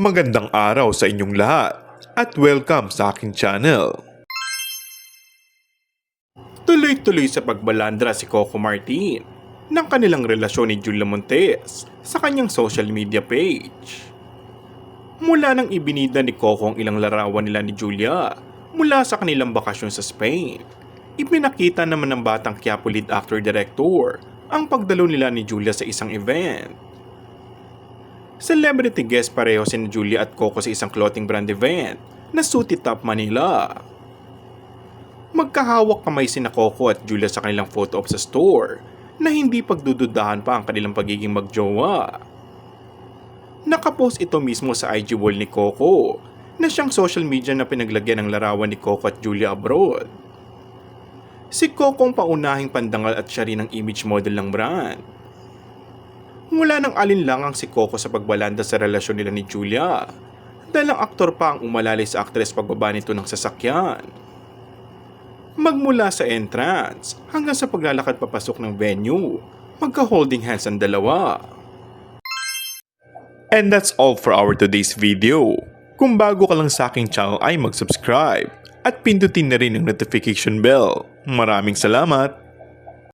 Magandang araw sa inyong lahat at welcome sa aking channel. Tuloy-tuloy sa pagbalandra si Coco Martin ng kanilang relasyon ni Julia Montes sa kanyang social media page. Mula nang ibinida ni Coco ang ilang larawan nila ni Julia mula sa kanilang bakasyon sa Spain, ipinakita naman ng batang Quiapo lead actor-director ang pagdalo nila ni Julia sa isang event. Celebrity guest pareho si Julia at Coco sa isang clothing brand event na Suit It Up Manila. Magkahawak kamay sina Coco at Julia sa kanilang photo op sa store na hindi pagdududahan pa ang kanilang pagiging magjowa. Nakapost ito mismo sa IG wall ni Coco na siyang social media na pinaglagyan ng larawan ni Coco at Julia abroad. Si Coco ang paunahing pandangal at siya rin ang image model ng brand. Wala nang alinlangang si Coco sa pagbalanda sa relasyon nila ni Julia dahil ang aktor pa ang umalalay sa aktres pagbaba nito ng sasakyan. Magmula sa entrance hanggang sa paglalakad papasok ng venue, magka-holding hands ang dalawa. And that's all for our today's video. Kung bago ka lang sa aking channel ay mag-subscribe at pindutin na rin ang notification bell. Maraming salamat!